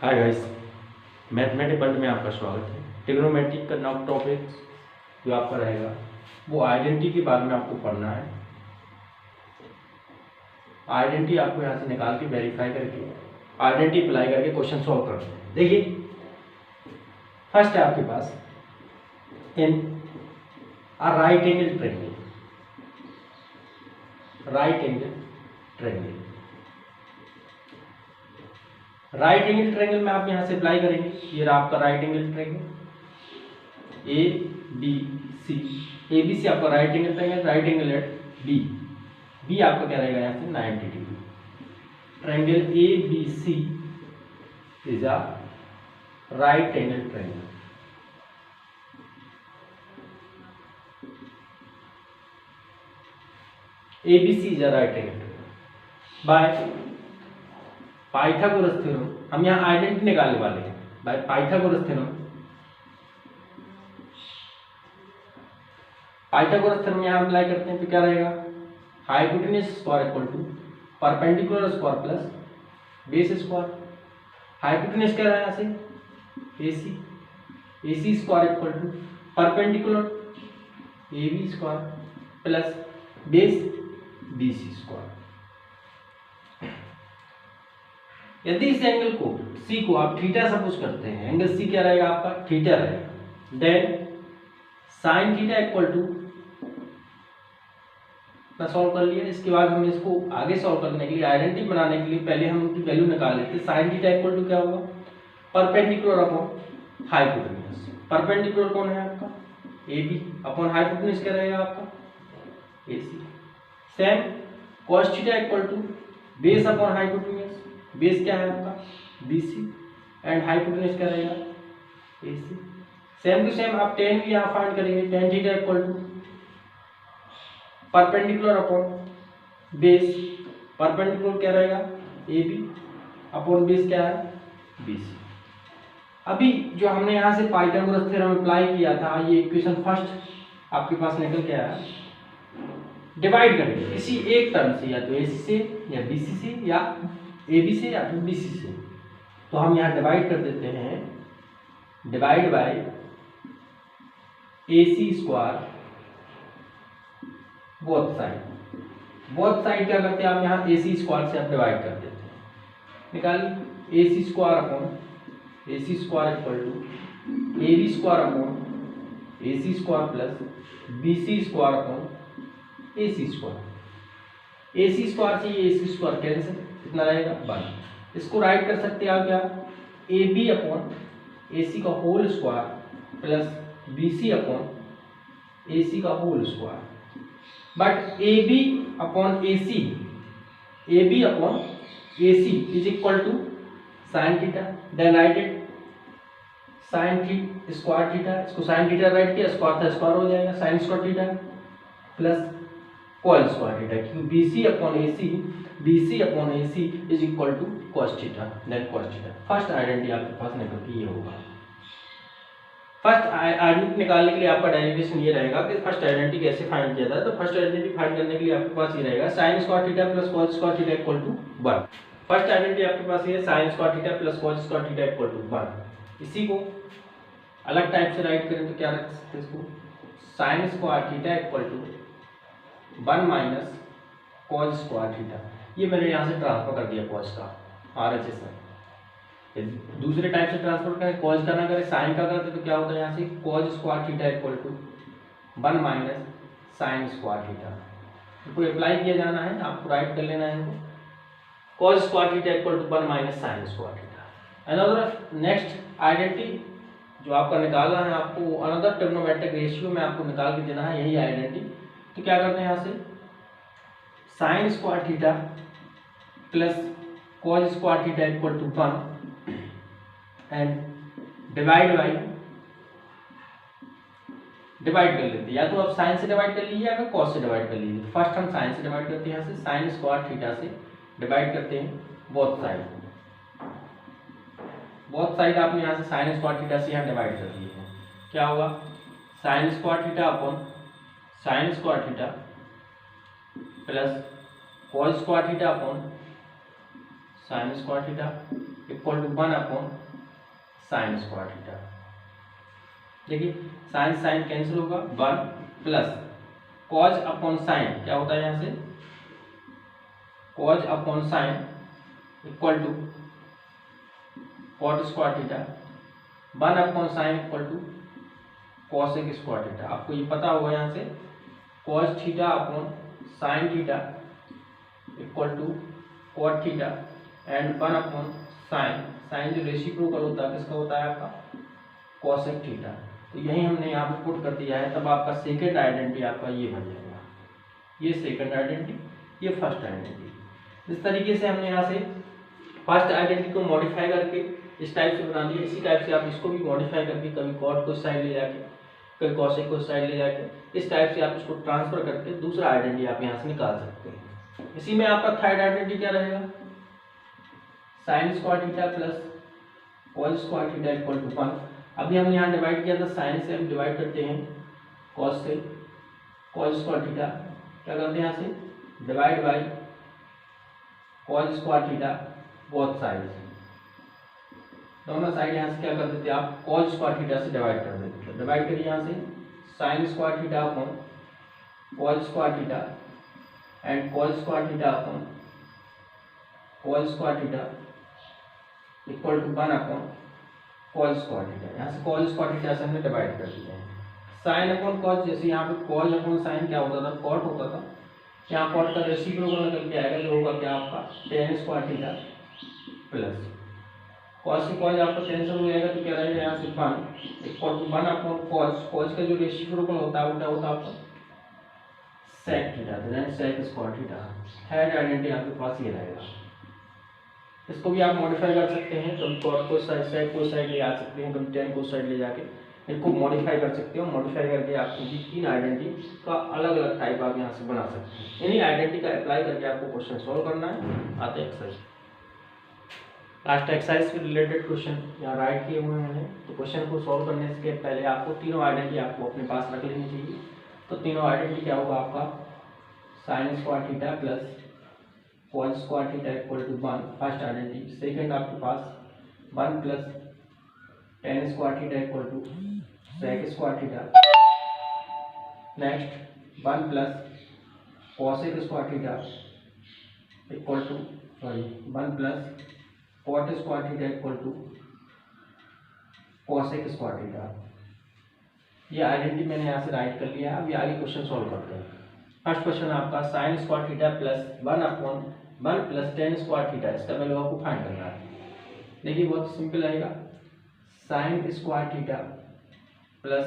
Hi guys, mathematic world में आपका स्वागत है। ट्रिग्नोमेट्रिक का नॉक टॉपिक जो आपका रहेगा वो आइडेंटिटी के बारे में आपको पढ़ना है। आइडेंटिटी आपको यहाँ से निकाल के वेरीफाई करके आइडेंटिटी अप्लाई करके क्वेश्चन सॉल्व करना है। देखिए, फर्स्ट है आपके पास in a right angle triangle. Right angle triangle, right angle triangle में आप यहाँ से अप्लाई करेंगे। ये रहा आपका right angle triangle A B C. A B C आपका right angle triangle, right angle at B. B आपका क्या रहेगा यहाँ से 90 degree. Triangle A B C is a right angle triangle. A B C is a right angle triangle by Pythagoras theorem. हम यहाँ identity निकालने वाले हैं by Pythagoras theorem. Pythagoras theorem यहाँ अप्लाई करते हैं तो क्या रहेगा, hypotenuse square equal to perpendicular square plus base square. Hypotenuse क्या रहा है यहाँ से AC, AC square equal to perpendicular AB square plus base BC square. यदि इस एंगल को C को आप थीटा सपोज करते हैं, एंगल C क्या रहेगा आपका थीटा रहेगा, then sine theta equal to solve कर लिया। इसके बाद हम इसको आगे सॉल्व करने के लिए आइडेंटिटी बनाने के लिए पहले हम उनकी वैल्यू निकाल लेते हैं। साइन थीटा इक्वल टू क्या होगा, परपेंडिकुलर अपॉन हाइपोटेन्यूज। परपेंडिकुलर कौन है आपका AB अपॉन हाइपोटेन्यूज क्या रहेगा आपका AC। Same cos theta equal to base upon hypotenuse. Base क्या है आपका BC एंड हाइपोटेन्यूज क्या रहेगा AC। सेम टू सेम आप टेन भी यहाँ फाइंड करेंगे। Tan theta equal to perpendicular upon base. Perpendicular क्या रहेगा AB अपॉन बेस क्या है BC। अभी जो हमने यहाँ से पाइथागोरस थ्योरम अप्लाई किया था, ये इक्वेशन फर्स्ट आपके पास निकल के आया। डिवाइड करेंगे किसी एक टर्म से, या तो AC से या BC से या AB से या तो BC से। तो हम यहाँ डिवाइड कर देते हैं, divide by AC square both side. Both side क्या करते हैं आप यहाँ AC स्क्वायर से आप डिवाइड कर देते हैं। निकालिए AC square upon AC square equal to AB square upon AC square plus BC square upon AC square. AC square से ये AC स्क्वायर कैंसिल, कितना रहेगा 1। इसको राइट कर सकते हैं आप क्या, AB अपॉन AC का whole square plus BC upon AC का whole square. But AB upon AC, AB upon AC is equal to sine theta. Then write it sine theta square theta. इसको sine theta write किया, square था square हो जाएगा, sine square theta plus cos square theta, क्योंकि BC upon AC is equal to cos theta then cos theta. First identity आपके पास निकल के ये होगा। फर्स्ट आइडेंटिटी निकालने के लिए आपका डेरिवेशन ये रहेगा कि फर्स्ट आइडेंटिटी कैसे फाइंड किया जाए। तो फर्स्ट आइडेंटिटी फाइंड करने के लिए आपके पास ये रहेगा sine square theta plus cos square theta equal to 1। First identity आपके पास ये sine square theta plus cos square theta equal to 1। इसी को अलग टाइप से राइट करें तो क्या रख सकते हैं, इसको sine square theta equal to 1 minus cos square theta. ये मैंने यहाँ से ट्रांसफर कर दिया कॉस का RHS में। दूसरे टाइप से ट्रांसफर करें, कॉस का ना करें साइन का करते तो क्या होता है, यहाँ से cos square theta equal to 1 minus sine square theta. इसको अप्लाई किया जाना है, आपको राइट कर लेना है इनको। Cos square theta equal to 1 minus sine square theta. Another next identity जो आपका निकालना है, आपको अनदर ट्रिग्नोमेट्रिक रेशियो में आपको निकाल के देना है यही आइडेंटिटी। तो क्या करते हैं यहाँ से sine square theta plus cos square theta equal to 1 and divide कर लेते हैं। या तो आप साइन से डिवाइड कर लीजिए या फिर कॉस से डिवाइड कर लीजिए। फर्स्ट हम साइन से डिवाइड करते हैं, यहाँ से साइन स्क्वायर थीटा से डिवाइड करते हैं बोथ साइड। बोथ साइड आपने यहाँ से साइन स्क्वायर थीटा से यहाँ डिवाइड कर दिए हैं। क्या होगा sine square theta upon sine square theta plus cos square theta upon sine square theta equal to 1 upon sine square theta. देखिए साइन साइन कैंसिल होगा, 1 प्लस कॉज अपॉन साइन क्या होता है यहाँ से, cos upon sine equal to cot square theta, 1 upon sine equal to cosec square theta. आपको ये पता होगा यहाँ से cos theta upon sine theta equal to cot theta and 1 upon sine, sine जो रेसिप्रोकल होता है किसका होता है आपका, कॉसेक थीटा। तो यही हमने यहाँ पे पुट कर दिया है, तब आपका सेकेंड आइडेंटिटी आपका ये बन जाएगा, ये सेकेंड आइडेंटिटी, ये फर्स्ट आइडेंटिटी। इस तरीके से हमने यहाँ से फर्स्ट आइडेंटिटी को मॉडिफाई करके इस टाइप से बना दिया। इसी टाइप से आप इसको भी मॉडिफाई करके कभी कॉट को साइड ले जाके, कभी कॉसेक को साइड ले जाके, इस टाइप से आप इसको ट्रांसफर करके दूसरा आइडेंटिटी आप यहाँ से निकाल सकते हैं। इसी में आपका थर्ड आइडेंटिटी क्या रहेगा, sine square theta plus cos square theta equal to 1। अभी हम यहाँ डिवाइड किया था, साइन से हम डिवाइड करते हैं कॉस से, कॉस स्क्वायर थीटा क्या करते हैं यहाँ से divide by cos square theta both side, दोनों साइड यहाँ से क्या कर देते हैं आप कॉस स्क्वायर थीटा से डिवाइड कर देते हैं। डिवाइड करिए यहाँ से sine square theta upon cos square theta and cos square theta upon cos square theta equal to 1 upon cos square theta. यहाँ से कॉस स्क्वायर थीटा से हमने डिवाइड कर दिया है। साइन अपॉन कॉस, जैसे यहाँ पे कॉस अपॉन साइन क्या होता था, कॉट होता था, यहाँ कॉट का रेसिप्रोकल निकल के आएगा, जो होगा क्या आपका tan square theta plus cos से कॉस आपका कैंसिल हो जाएगा, तो क्या रहेगा यहाँ से 1 equal to 1 upon cos, cos का जो रेसिप्रोकल होता है वो क्या होता है आपका sec theta, then sec square theta. Third identity आपके पास ये रहेगा। इसको भी आप मॉडिफाई कर सकते हैं, कभी कॉट को साइड, सेक को साइड ले आ सकते हैं, कभी टेन को साइड ले जाके इनको मॉडिफाई कर सकते हो। मॉडिफाई करके आपको भी तीन आइडेंटिटी का अलग अलग टाइप आप यहाँ से बना सकते हैं। इन्हीं आइडेंटिटी का अप्लाई करके आपको क्वेश्चन सॉल्व करना है। आते एक्सरसाइज, लास्ट एक्सरसाइज से रिलेटेड क्वेश्चन यहाँ राइट किए हुए हैं, तो क्वेश्चन को सॉल्व करने के पहले आपको तीनों आइडेंटिटी आपको अपने पास रख लेनी चाहिए। तो तीनों आइडेंटिटी क्या होगा आपका, sine square theta plus cos square theta equal to 1 first identity. Second आपके पास 1 plus tan square theta equal to sec square theta. Next 1 plus cosec square theta equal to 1 plus cot square theta equal to cosec square theta. ये identity मैंने यहाँ से right कर लिया है। अब ये आगे क्वेश्चन सॉल्व करते हैं। फर्स्ट क्वेश्चन आपका sine square theta plus 1 upon 1 plus tan square theta, इसका वैल्यू आपको फाइंड करना है। देखिए बहुत सिंपल रहेगा, sine square theta plus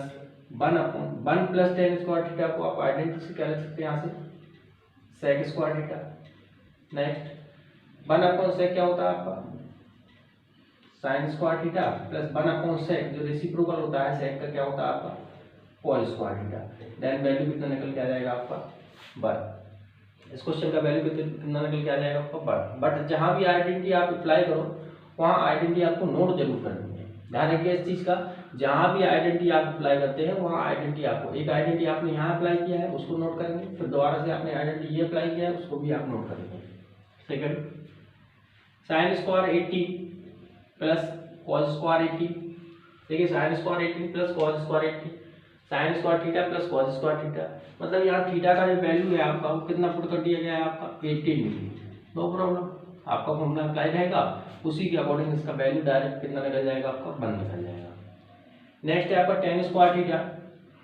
1 upon 1 plus tan square theta को आप आइडेंटिटी से क्या लिख सकते हैं यहाँ से sec square theta. Next 1 upon sec क्या होता है आपका sine square theta plus 1 upon sec जो रेसिप्रोकल होता है सेक का क्या होता है आपका cos square theta. Then value कितना निकल के आ जाएगा आपका 1। इस क्वेश्चन का वैल्यू कितना निकल के आ जाएगा आपका 1। बट जहाँ भी आइडेंटिटी आप अप्लाई करो वहाँ आइडेंटिटी आपको नोट जरूर करनी है। ध्यान रखिए इस चीज़ का, जहाँ भी आइडेंटिटी आप अप्लाई करते हैं वहाँ आइडेंटिटी आपको, एक आइडेंटिटी आपने यहाँ अप्लाई किया है उसको नोट करेंगे, फिर दोबारा से आपने आइडेंटिटी ये अप्लाई किया है उसको भी आप नोट करेंगे। Second sine square 80 plus cos square 80। देखिए sine square 80 plus cos square 80, sign square theta plus cos square theta, मतलब यहाँ थीटा का जो वैल्यू है आपका वो कितना पुट कर दिया गया है आपका 80 मिली। नो प्रॉब्लम, आपका फॉर्मूला अप्लाई रहेगा, उसी के अकॉर्डिंग इसका वैल्यू डायरेक्ट कितना निकल जाएगा आपका 1 निकल जाएगा। नेक्स्ट है आपका tan square theta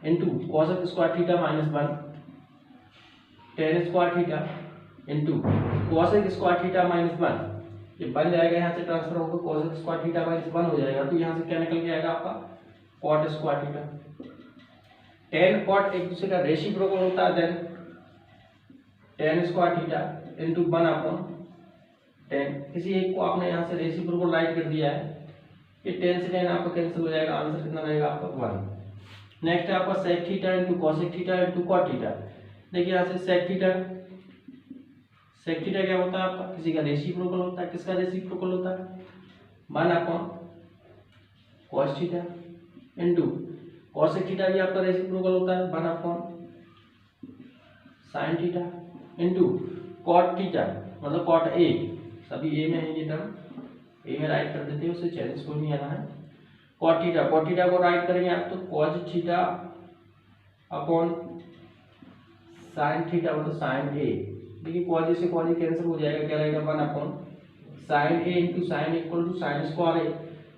into cosec square theta minus 1, ten square theta into cosec square theta minus 1, ये बन जाएगा यहाँ से ट्रांसफर होकर कॉसेक स्क्वायर थीटा माइनस 1 हो जाएगा। तो यहाँ से क्या निकल के आएगा आपका cot square theta. Tan cot एक दूसरे का रेसिप्रोकल होता है, then tan square theta into 1 upon tan, किसी एक को आपने यहाँ से रेसिप्रोकल राइट कर दिया है, ये टेन से टेन आपका कैंसिल हो जाएगा, आंसर कितना रहेगा आपका 1। नेक्स्ट है आपका sec theta into cosec theta into cot theta. देखिए यहाँ से सेक थीटा क्या होता है आपका किसी का रेसिप्रोकल होता है, किसका रेसिप्रोकल होता है 1 upon cos theta into cosec theta भी आपका रेसिप्रोकल होता है 1 upon sine theta into cot theta मतलब कॉट ए, अभी ए में है ये टर्म, ए में राइट कर देते हैं, उससे चेंज कोई नहीं आना है। कॉट थीटा को राइट करेंगे आप तो cos theta upon sine theta मतलब साइन ए। देखिए कॉज से कॉज कैंसिल हो जाएगा, क्या रहेगा 1 upon sine A into sine equal to sine square A.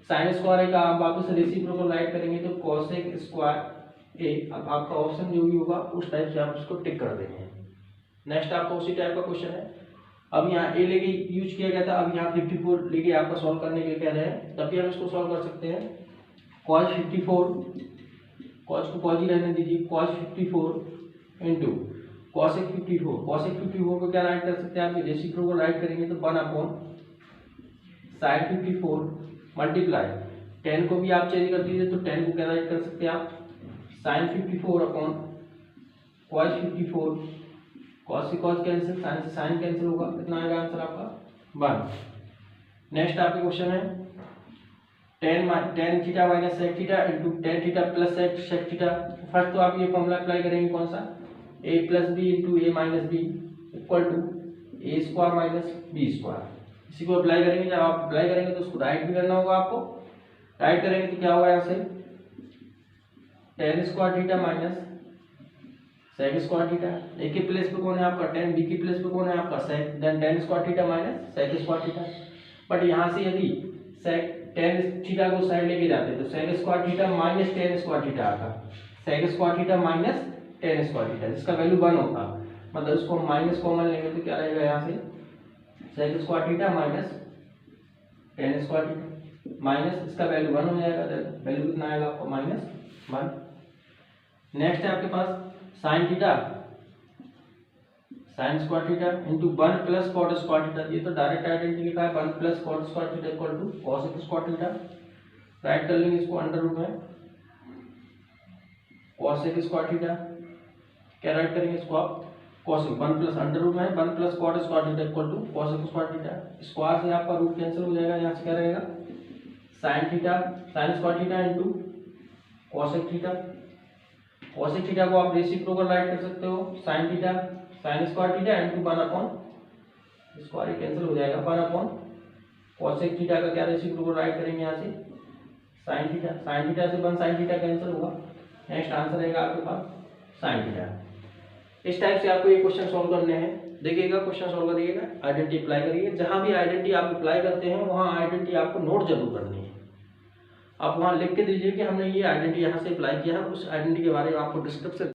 Sine square A का आप वापस रेसिप्रोकल राइट करेंगे तो कॉसेक स्क्वायर ए। अब आपका ऑप्शन जो भी होगा उस टाइप से आप उसको टिक कर देंगे। नेक्स्ट आपका उसी टाइप का क्वेश्चन है। अब यहाँ ए लेके यूज किया गया था, अब यहाँ 54 लेके आपका सॉल्व करने के लिए कह रहे हैं, तब भी हम इसको सॉल्व कर सकते हैं। कॉस 54, कॉस को कॉस ही रहने दीजिए, कॉस 54 इंटू कॉसेक 54। कॉसेक 54 को क्या राइट कर सकते हैं आप, रेसिप्रोकल राइट करेंगे तो 1 अपॉन साइन 54 मल्टीप्लाई 10 को भी आप चेंज कर दीजिए तो 10 को क्या राइट कर सकते हैं आप, साइन 54 अपॉन कॉस 54। कॉस से कॉस कैंसिल, साइन से साइन कैंसिल होगा, कितना आएगा आंसर आपका 1। नेक्स्ट आपका क्वेश्चन है tan theta minus sec theta into tan theta plus sec theta. First तो आप ये फॉर्मूला अप्लाई करेंगे कौन सा, A plus B into A minus B equal to A square minus B square. इसी को अप्लाई करेंगे, जब आप अप्लाई करेंगे तो उसको राइट भी करना होगा आपको। राइट करेंगे तो क्या होगा यहाँ से tan square theta minus sec square theta. A के प्लेस पे कौन है आपका टेन, बी के प्लेस पे कौन है आपका sec, then tan square theta minus sec square theta. But यहाँ से यदि सेक टेन थीटा को साइड लेके जाते तो sec square theta minus tan square theta आता, sec square theta minus tan square theta, जिसका वैल्यू 1 होता, मतलब इसको माइनस कॉमन लेंगे तो क्या रहेगा यहाँ से sec square theta minus tan square theta, minus इसका वैल्यू 1 हो जाएगा, वैल्यू कितना आएगा आपको -1। नेक्स्ट है आपके पास sine theta, sine square theta into 1 plus cot square theta. ये तो डायरेक्ट आइडेंटिटी लिखा है, 1 plus cot square theta equal to cosec square theta. Write कर लेंगे इसको अंडर रूट में कॉसेक स्क्वायर थीटा, क्या राइट करेंगे इसको आप कॉसेक 1 प्लस अंडर रूट में 1 plus cot square theta equal to cosec square theta. Square से आपका रूट कैंसिल हो जाएगा, यहाँ से क्या रहेगा sign theta, sine square theta into cosec theta. Cosec theta को आप रेसिप्रोकल राइट कर सकते हो, sign theta sine square theta into 1 upon square cancel हो जाएगा 1 अपॉन कॉसेक थीटा का क्या रेसिप्रोकल राइट करेंगे यहाँ से साइन थीटा, साइन थीटा से 1 साइन थीटा कैंसिल होगा। नेक्स्ट आंसर रहेगा आपके पास साइन थीटा। इस टाइप से आपको ये क्वेश्चन सॉल्व करने हैं। देखिएगा क्वेश्चन सॉल्व करिएगा, आइडेंटिटी अप्लाई करिए। जहाँ भी आइडेंटिटी आप अप्लाई करते हैं वहाँ आइडेंटिटी आपको नोट जरूर करनी है। आप वहाँ लिख के दीजिए कि हमने ये आइडेंटिटी यहाँ से अप्लाई किया है, उस आइडेंटिटी के बारे में आपको डिस्क्रिप्शन